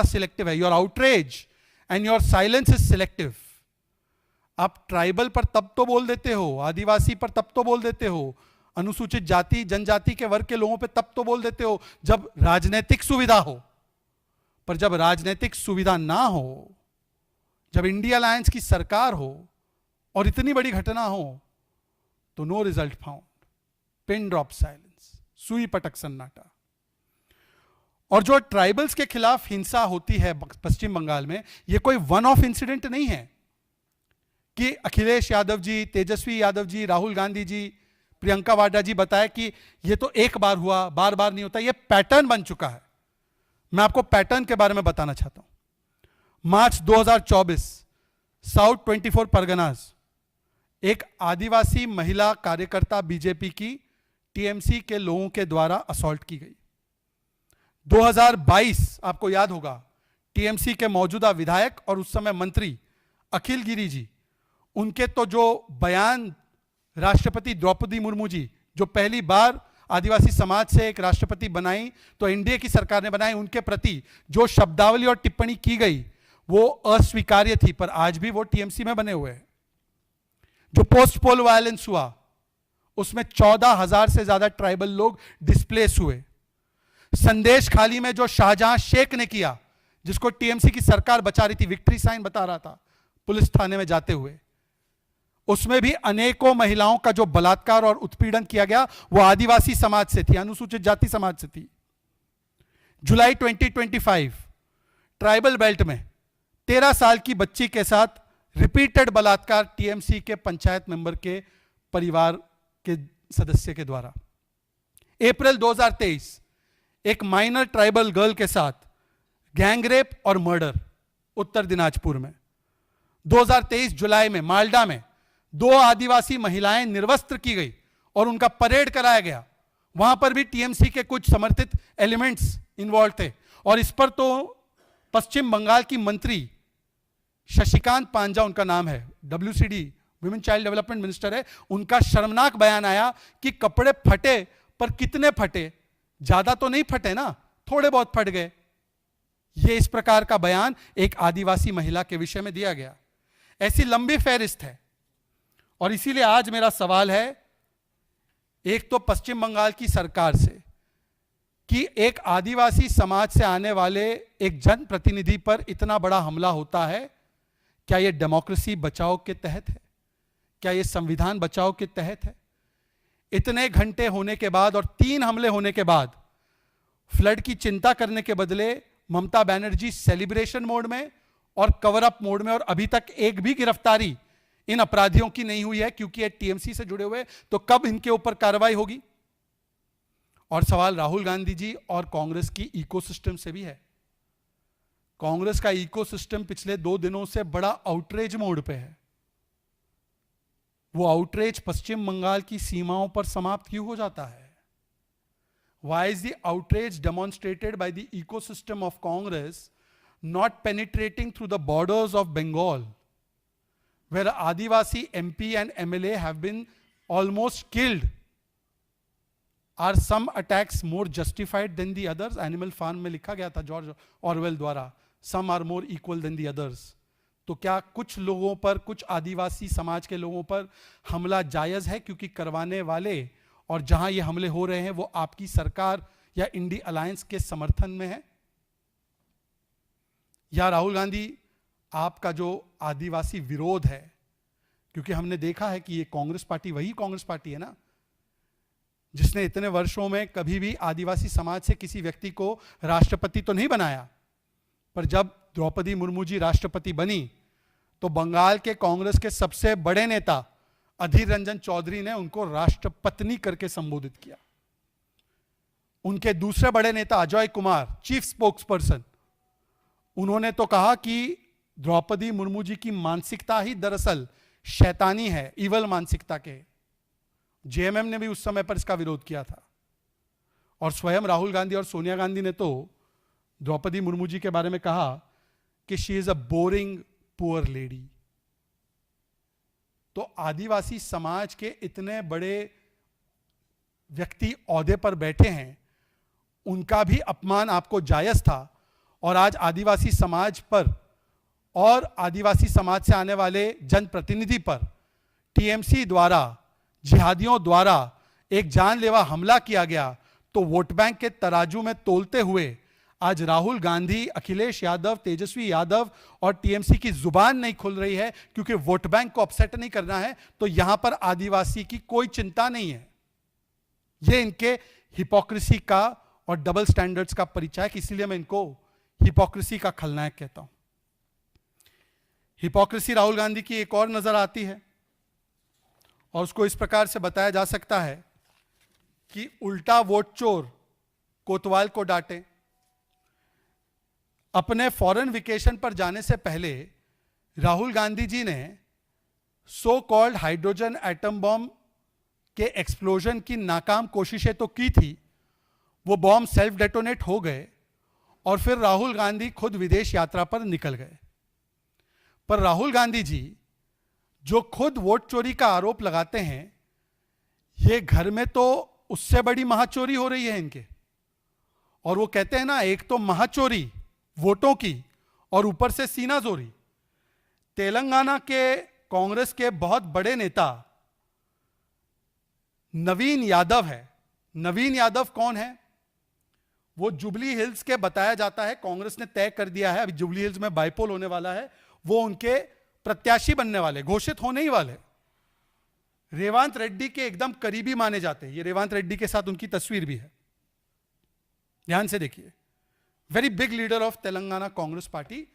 Selective है, your outrage and your silence is selective. आप tribal पर तब तो बोल देते हो, आदिवासी पर तब तो बोल देते हो, अनुसूचित जाति जनजाति के वर्ग के लोगों पे तब तो बोल देते हो जब राजनीतिक सुविधा हो, पर जब राजनीतिक सुविधा ना हो, जब इंडिया अलायंस की सरकार हो और इतनी बड़ी घटना हो, तो no result found, pin drop silence, सुई पटक सन्नाटा। और जो ट्राइबल्स के खिलाफ हिंसा होती है पश्चिम बंगाल में, यह कोई वन ऑफ इंसिडेंट नहीं है कि अखिलेश यादव जी, तेजस्वी यादव जी, राहुल गांधी जी, प्रियंका वाड्रा जी बताए कि यह तो एक बार हुआ, बार बार नहीं होता, यह पैटर्न बन चुका है। मैं आपको पैटर्न के बारे में बताना चाहता हूं। मार्च 2024, साउथ 24 परगनास, एक आदिवासी महिला कार्यकर्ता बीजेपी की टीएमसी के लोगों के द्वारा असॉल्ट की गई। 2022, आपको याद होगा, टीएमसी के मौजूदा विधायक और उस समय मंत्री अखिल गिरी जी, उनके तो जो बयान राष्ट्रपति द्रौपदी मुर्मू जी, जो पहली बार आदिवासी समाज से एक राष्ट्रपति बनाई तो एनडीए की सरकार ने बनाई, उनके प्रति जो शब्दावली और टिप्पणी की गई वो अस्वीकार्य थी, पर आज भी वो टीएमसी में बने हुए हैं। जो पोस्ट पोल वायलेंस हुआ उसमें 14,000 से ज्यादा ट्राइबल लोग डिस्प्लेस हुए। संदेश खाली में जो शाहजहां शेख ने किया, जिसको टीएमसी की सरकार बचा रही थी, विक्ट्री साइन बता रहा था पुलिस थाने में जाते हुए, उसमें भी अनेकों महिलाओं का जो बलात्कार और उत्पीड़न किया गया वो आदिवासी समाज से थी, अनुसूचित जाति समाज से थी। जुलाई 2025, ट्राइबल बेल्ट में 13 साल की बच्ची के साथ रिपीटेड बलात्कार टीएमसी के पंचायत मेंबर के परिवार के सदस्य के द्वारा। अप्रैल 2023, एक माइनर ट्राइबल गर्ल के साथ गैंगरेप और मर्डर उत्तर दिनाजपुर में। 2023 जुलाई में मालडा में 2 आदिवासी महिलाएं निर्वस्त्र की गई और उनका परेड कराया गया। वहां पर भी टीएमसी के कुछ समर्थित एलिमेंट्स इन्वॉल्व थे और इस पर तो पश्चिम बंगाल की मंत्री शशिकांत पांजा, उनका नाम है, WCD women child development minister है, उनका शर्मनाक बयान आया कि कपड़े फटे, पर कितने फटे, ज्यादा तो नहीं फटे ना, थोड़े बहुत फट गए। यह इस प्रकार का बयान एक आदिवासी महिला के विषय में दिया गया। ऐसी लंबी फहरिस्त है। और इसीलिए आज मेरा सवाल है एक तो पश्चिम बंगाल की सरकार से कि एक आदिवासी समाज से आने वाले एक जनप्रतिनिधि पर इतना बड़ा हमला होता है, क्या यह डेमोक्रेसी बचाओ के तहत है? क्या यह संविधान बचाओ के तहत है? इतने घंटे होने के बाद और 3 हमले होने के बाद फ्लड की चिंता करने के बदले ममता बनर्जी सेलिब्रेशन मोड में और कवर अप मोड में, और अभी तक एक भी गिरफ्तारी इन अपराधियों की नहीं हुई है क्योंकि ये टीएमसी से जुड़े हुए। तो कब इनके ऊपर कार्रवाई होगी? और सवाल राहुल गांधी जी और कांग्रेस की इकोसिस्टम से भी है। कांग्रेस का इकोसिस्टम पिछले 2 दिनों से बड़ा आउटरेज मोड पे है। वो आउटरेज पश्चिम बंगाल की सीमाओं पर समाप्त क्यों हो जाता है? Why is the outrage demonstrated by the ecosystem of Congress not penetrating through the borders of Bengal, where Adivasi MP and MLA have been almost killed? Are some attacks more justified than the others? Animal Farm में लिखा गया था George Orwell द्वारा, some are more equal than the others. तो क्या कुछ लोगों पर, कुछ आदिवासी समाज के लोगों पर हमला जायज है क्योंकि करवाने वाले और जहां ये हमले हो रहे हैं वो आपकी सरकार या इंडी अलायंस के समर्थन में है? या राहुल गांधी, आपका जो आदिवासी विरोध है, क्योंकि हमने देखा है कि ये कांग्रेस पार्टी वही कांग्रेस पार्टी है ना जिसने इतने वर्षों में कभी भी आदिवासी समाज से किसी व्यक्ति को राष्ट्रपति तो नहीं बनाया, पर जब द्रौपदी मुर्मू जी राष्ट्रपति बनी तो बंगाल के कांग्रेस के सबसे बड़े नेता अधीर रंजन चौधरी ने उनको राष्ट्रपत्नी करके संबोधित किया। उनके दूसरे बड़े नेता अजय कुमार, चीफ स्पोक्सपर्सन, उन्होंने तो कहा कि द्रौपदी मुर्मू जी की मानसिकता ही दरअसल शैतानी है, इवल मानसिकता के। जेएमएम ने भी उस समय पर इसका विरोध किया था। और स्वयं राहुल गांधी और सोनिया गांधी ने तो द्रौपदी मुर्मू जी के बारे में कहा कि she is a boring poor lady. तो आदिवासी समाज के इतने बड़े व्यक्ति ओहदे पर बैठे हैं, उनका भी अपमान आपको जायज था। और आज आदिवासी समाज पर और आदिवासी समाज से आने वाले जनप्रतिनिधि पर टीएमसी द्वारा, जिहादियों द्वारा एक जानलेवा हमला किया गया, तो वोट बैंक के तराजू में तोलते हुए आज राहुल गांधी, अखिलेश यादव, तेजस्वी यादव और टीएमसी की जुबान नहीं खुल रही है, क्योंकि वोट बैंक को अपसेट नहीं करना है। तो यहां पर आदिवासी की कोई चिंता नहीं है। यह इनके हिपोक्रेसी का और डबल स्टैंडर्ड्स का परिचायक, इसलिए मैं इनको हिपोक्रेसी का खलनायक कहता हूं। हिपोक्रेसी राहुल गांधी की एक और नजर आती है और उसको इस प्रकार से बताया जा सकता है कि उल्टा वोट चोर कोतवाल को डांटे। अपने फॉरेन वेकेशन पर जाने से पहले राहुल गांधी जी ने so called hydrogen atom bomb के एक्सप्लोजन की नाकाम कोशिशें तो की थी, वो बॉम्ब सेल्फ डेटोनेट हो गए और फिर राहुल गांधी खुद विदेश यात्रा पर निकल गए। पर राहुल गांधी जी जो खुद वोट चोरी का आरोप लगाते हैं, ये घर में तो उससे बड़ी महाचोरी हो रही है इनके। और वो कहते हैं ना, एक तो महाचोरी वोटों की और ऊपर से सीना जोरी। तेलंगाना के कांग्रेस के बहुत बड़े नेता नवीन यादव है। नवीन यादव कौन है? वो जुबली हिल्स के, बताया जाता है कांग्रेस ने तय कर दिया है, अभी जुबली हिल्स में बाइपोल होने वाला है, वो उनके प्रत्याशी बनने वाले, घोषित होने ही वाले। रेवंत रेड्डी के एकदम करीबी माने जाते हैं। ये रेवंत रेड्डी के साथ उनकी तस्वीर भी है, ध्यान से देखिए। Very big leader of Telangana Congress party,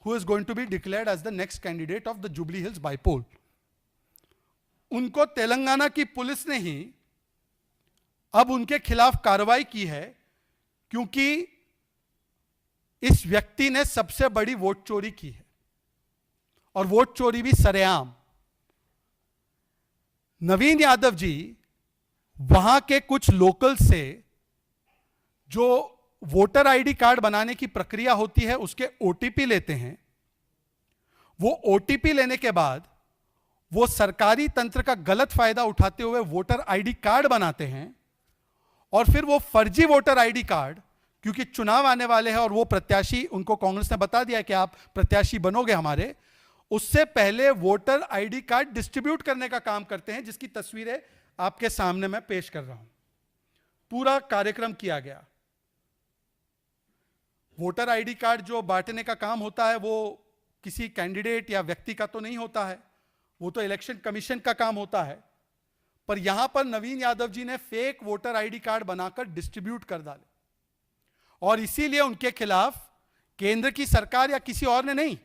who is going to be declared as the next candidate of the Jubilee Hills bypoll. उनको तेलंगाना की पुलिस ने ही अब उनके खिलाफ कार्रवाई की है, क्योंकि इस व्यक्ति ने सबसे बड़ी वोट चोरी की है और वोट चोरी भी सरेआम। नवीन यादव जी वहां के कुछ लोकल से जो वोटर आईडी कार्ड बनाने की प्रक्रिया होती है उसके ओटीपी लेते हैं। वो ओटीपी लेने के बाद वो सरकारी तंत्र का गलत फायदा उठाते हुए वोटर आईडी कार्ड बनाते हैं और फिर वो फर्जी वोटर आईडी कार्ड, क्योंकि चुनाव आने वाले हैं और वो प्रत्याशी, उनको कांग्रेस ने बता दिया कि आप प्रत्याशी बनोगे हमारे, उससे पहले वोटर आईडी कार्ड डिस्ट्रीब्यूट करने का काम करते हैं, जिसकी तस्वीरें आपके सामने मैं पेश कर रहा हूं। पूरा कार्यक्रम किया गया। वोटर आईडी कार्ड जो बांटने का काम होता है वो किसी कैंडिडेट या व्यक्ति का तो नहीं होता है, वो तो इलेक्शन कमीशन का काम होता है। पर यहां पर नवीन यादव जी ने फेक वोटर आईडी कार्ड बनाकर डिस्ट्रीब्यूट कर डाले और इसीलिए उनके खिलाफ केंद्र की सरकार या किसी और ने नहीं,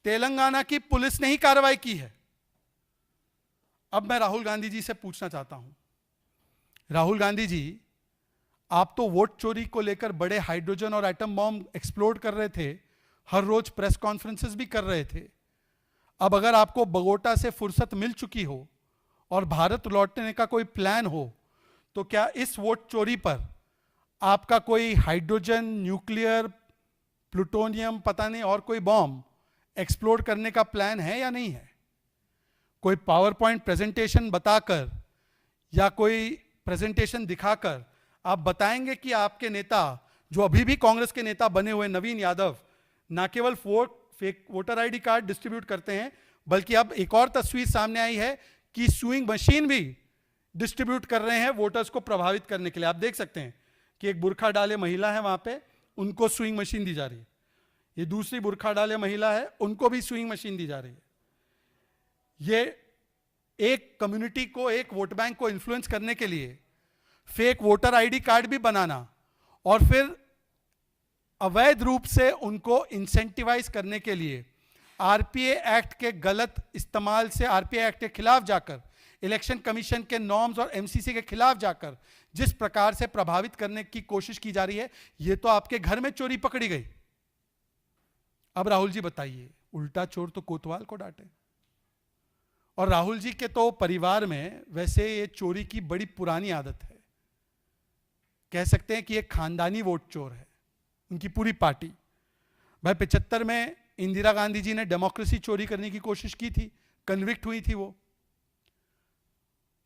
तेलंगाना की पुलिस ने ही कार्रवाई की है। अब मैं राहुल गांधी जी से पूछना चाहता हूं, राहुल गांधी जी, आप तो वोट चोरी को लेकर बड़े हाइड्रोजन और एटम बॉम्ब एक्सप्लोड कर रहे थे, हर रोज प्रेस कॉन्फ्रेंसेस भी कर रहे थे। अब अगर आपको बगोटा से फुर्सत मिल चुकी हो और भारत लौटने का कोई प्लान हो, तो क्या इस वोट चोरी पर आपका कोई हाइड्रोजन, न्यूक्लियर, प्लूटोनियम, पता नहीं और कोई बॉम्ब एक्सप्लोड करने का प्लान है या नहीं है? कोई पावर पॉइंट प्रेजेंटेशन बताकर या कोई प्रेजेंटेशन दिखाकर आप बताएंगे कि आपके नेता, जो अभी भी कांग्रेस के नेता बने हुए नवीन यादव, ना केवल fake voter ID card distribute करते हैं, बल्कि अब एक और तस्वीर सामने आई है कि सुइंग मशीन भी डिस्ट्रीब्यूट कर रहे हैं वोटर्स को प्रभावित करने के लिए। आप देख सकते हैं कि एक बुर्खा डाले महिला है वहां पे, उनको सुइंग मशीन दी जा रही है। ये दूसरी बुर्खा डाले महिला है, उनको भी सुइंग मशीन दी जा रही है। ये एक कम्युनिटी को, एक वोट बैंक को इन्फ्लुएंस करने के लिए फेक वोटर आईडी कार्ड भी बनाना और फिर अवैध रूप से उनको इंसेंटिवाइज करने के लिए आरपीए एक्ट के गलत इस्तेमाल से, आरपीए एक्ट के खिलाफ जाकर, इलेक्शन कमीशन के नॉर्म्स और एमसीसी के खिलाफ जाकर जिस प्रकार से प्रभावित करने की कोशिश की जा रही है, यह तो आपके घर में चोरी पकड़ी गई। अब राहुल जी बताइए, उल्टा चोर तो कोतवाल को डांटे। और राहुल जी के तो परिवार में वैसे ये चोरी की बड़ी पुरानी आदत है, कह सकते हैं कि ये खानदानी वोट चोर है उनकी पूरी पार्टी। भाई 75 में इंदिरा गांधी जी ने डेमोक्रेसी चोरी करने की कोशिश की थी, कन्विक्ट हुई थी वो।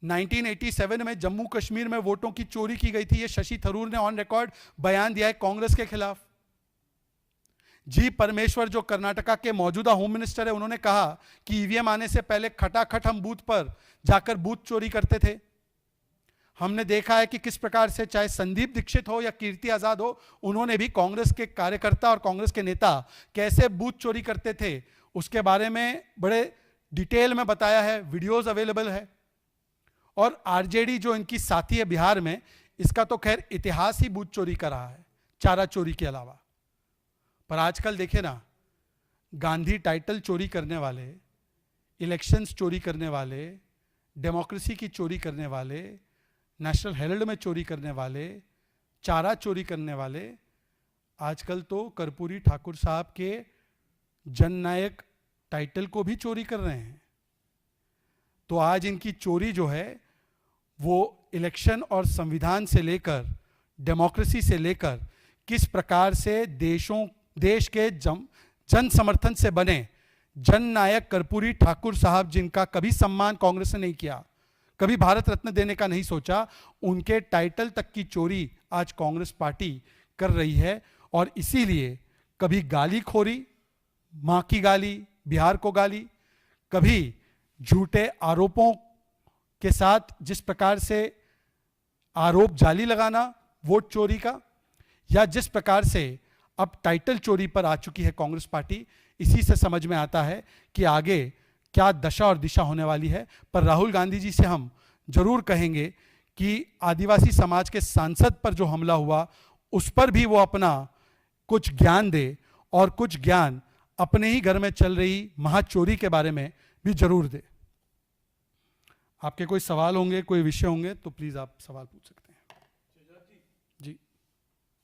1987 में जम्मू कश्मीर में वोटों की चोरी की गई थी, ये शशि थरूर ने ऑन रिकॉर्ड बयान दिया है कांग्रेस के खिलाफ। जी परमेश्वर जो कर्नाटका के मौजूदा होम मिनिस्टर है, उन्होंने कहा कि ईवीएम आने से पहले खटाखट हम बूथ पर जाकर बूथ चोरी करते थे। हमने देखा है कि किस प्रकार से चाहे संदीप दीक्षित हो या कीर्ति आजाद हो, उन्होंने भी कांग्रेस के कार्यकर्ता और कांग्रेस के नेता कैसे बूथ चोरी करते थे, उसके बारे में बड़े डिटेल में बताया है, वीडियोस अवेलेबल है। और आरजेडी जो इनकी साथी है बिहार में, इसका तो खैर इतिहास ही बूथ चोरी का रहा है, चारा चोरी के अलावा। पर आजकल देखे ना, गांधी टाइटल चोरी करने वाले, इलेक्शंस चोरी करने वाले, डेमोक्रेसी की चोरी करने वाले, नेशनल हेराल्ड में चोरी करने वाले, चारा चोरी करने वाले, आजकल तो कर्पूरी ठाकुर साहब के जननायक टाइटल को भी चोरी कर रहे हैं। तो आज इनकी चोरी जो है वो इलेक्शन और संविधान से लेकर डेमोक्रेसी से लेकर किस प्रकार से देश के जन समर्थन से बने जननायक कर्पूरी ठाकुर साहब, जिनका कभी सम्मान कांग्रेस ने नहीं किया, कभी भारत रत्न देने का नहीं सोचा, उनके टाइटल तक की चोरी आज कांग्रेस पार्टी कर रही है। और इसीलिए कभी गालीखोरी, मां की गाली, बिहार को गाली, कभी झूठे आरोपों के साथ जिस प्रकार से आरोप जाली लगाना वोट चोरी का, या जिस प्रकार से अब टाइटल चोरी पर आ चुकी है कांग्रेस पार्टी, इसी से समझ में आता है कि आगे क्या दशा और दिशा होने वाली है। पर राहुल गांधी जी से हम जरूर कहेंगे कि आदिवासी समाज के सांसद पर जो हमला हुआ, उस पर भी वो अपना कुछ ज्ञान दे, और कुछ ज्ञान अपने ही घर में चल रही महाचोरी के बारे में भी जरूर दे। आपके कोई सवाल होंगे, कोई विषय होंगे तो प्लीज आप सवाल पूछ सकते हैं। जी,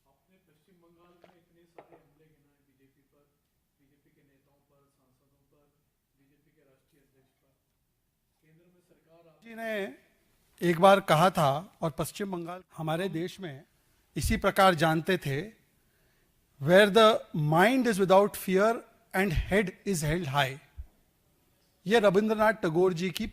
आपने पश्चिम बंगाल में इतने सारे हमले गिनाए बीजेपी पर, बीजेपी के नेताओं पर, सांसदों पर, बीजेपी के राष्ट्रीय अध्यक्ष पर। केंद्र में सरकार जी ने एक बार कहा था, और पश्चिम बंगाल हमारे देश में इसी प्रकार जानते थे, where the mind is without fear and head is held high. यह रविंद्रनाथ टैगोर जी की